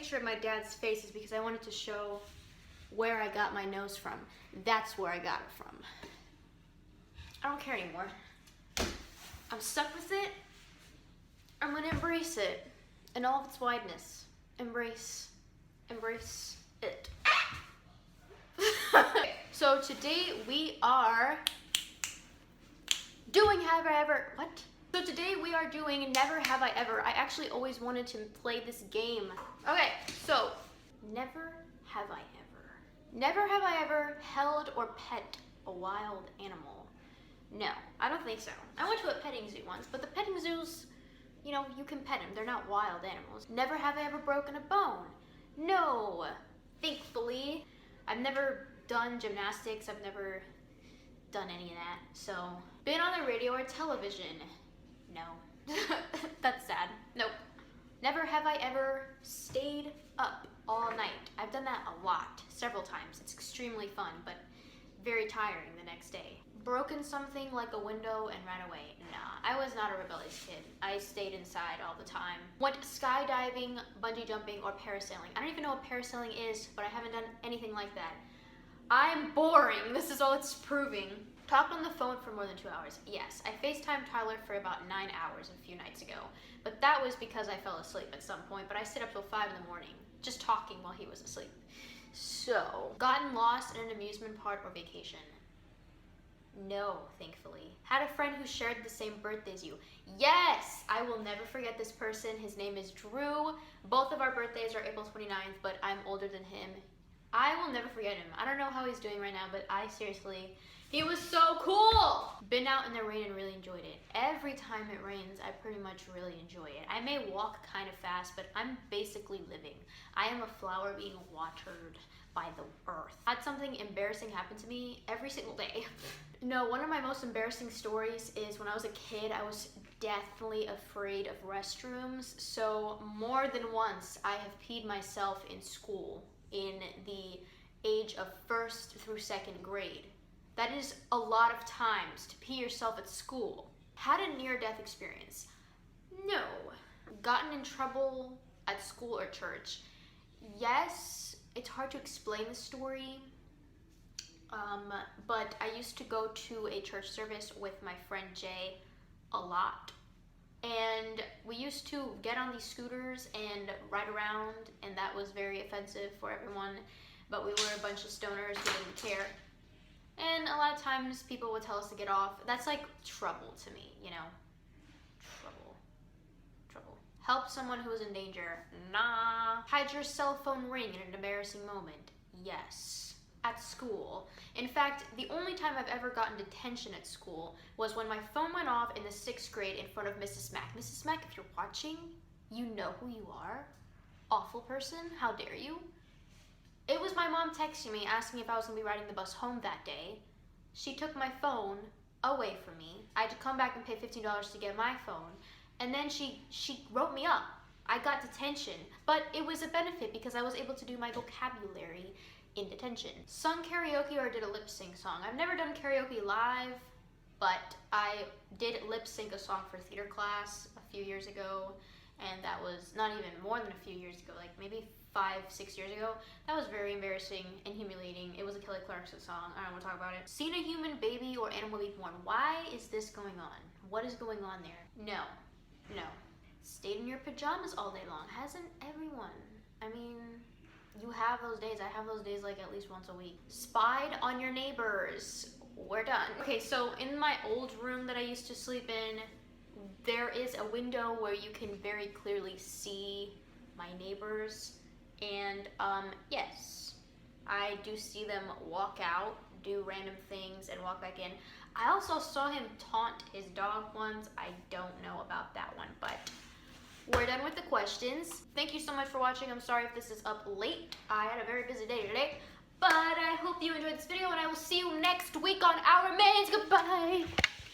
picture of my dad's face is because I wanted to show where I got my nose from. That's where I got it from. I don't care anymore. I'm stuck with it. I'm gonna embrace it in all of its wideness. Embrace it. So today we are doing So today we are doing Never Have I Ever. I actually always wanted to play this game. Okay, so never have I ever. Never have I ever held or pet a wild animal. No, I don't think so. I went to a petting zoo once, but the petting zoos, you know, you can pet them. They're not wild animals. Never have I ever broken a bone. No, thankfully. I've never done gymnastics. I've never done any of that. So, been on the radio or television. No. That's sad. Nope. Never have I ever stayed up all night. I've done that a lot, several times. It's extremely fun, but very tiring the next day. Broken something like a window and ran away. Nah, I was not a rebellious kid. I stayed inside all the time. Went skydiving, bungee jumping, or parasailing. I don't even know what parasailing is, but I haven't done anything like that. I'm boring. This is all it's proving. Talked on the phone for more than 2 hours. Yes, I FaceTimed Tyler for about 9 hours a few nights ago, but that was because I fell asleep at some point, but I stayed up till 5 in the morning, just talking while he was asleep. So, gotten lost in an amusement park or vacation. No, thankfully. Had a friend who shared the same birthday as you. Yes! I will never forget this person. His name is Drew. Both of our birthdays are April 29th, but I'm older than him. I will never forget him. I don't know how he's doing right now, but he was so cool! Been out in the rain and really enjoyed it. Every time it rains, I pretty much really enjoy it. I may walk kind of fast, but I'm basically living. I am a flower being watered by the earth. Had something embarrassing happen to me every single day. No, one of my most embarrassing stories is when I was a kid, I was deathly afraid of restrooms. So more than once, I have peed myself in school in the age of 1st through 2nd grade. That is a lot of times to pee yourself at school. Had a near-death experience? No. Gotten in trouble at school or church? Yes. It's hard to explain the story, but I used to go to a church service with my friend Jay a lot. And we used to get on these scooters and ride around, and that was very offensive for everyone, but we were a bunch of stoners who didn't care. And a lot of times people would tell us to get off. That's like trouble to me, you know? Trouble. Help someone who is in danger. Nah. Had your cell phone ring in an embarrassing moment. Yes. At school. In fact, the only time I've ever gotten detention at school was when my phone went off in the 6th grade in front of Mrs. Mack. Mrs. Mack, if you're watching, you know who you are. Awful person. How dare you? It was my mom texting me, asking if I was going to be riding the bus home that day. She took my phone away from me. I had to come back and pay $15 to get my phone. And then she wrote me up. I got detention. But it was a benefit because I was able to do my vocabulary in detention. Sung karaoke or did a lip sync song. I've never done karaoke live, but I did lip sync a song for theater class a few years ago. And that was not even more than a few years ago, like maybe 5-6 years ago. That was very embarrassing and humiliating. It was a Kelly Clarkson song. I don't want to talk about it. Seen a human baby or animal be born. Why is this going on? What is going on there? No. Stayed in your pajamas all day long. Hasn't everyone? I mean, you have those days. I have those days like at least once a week. Spied on your neighbors. We're done. Okay, so in my old room that I used to sleep in, there is a window where you can very clearly see my neighbors. And yes, I do see them walk out, do random things, and walk back in. I also saw him taunt his dog once. I don't know about that one, but we're done with the questions. Thank you so much for watching. I'm sorry if this is up late. I had a very busy day today, but I hope you enjoyed this video, and I will see you next week on Our Mains. Goodbye.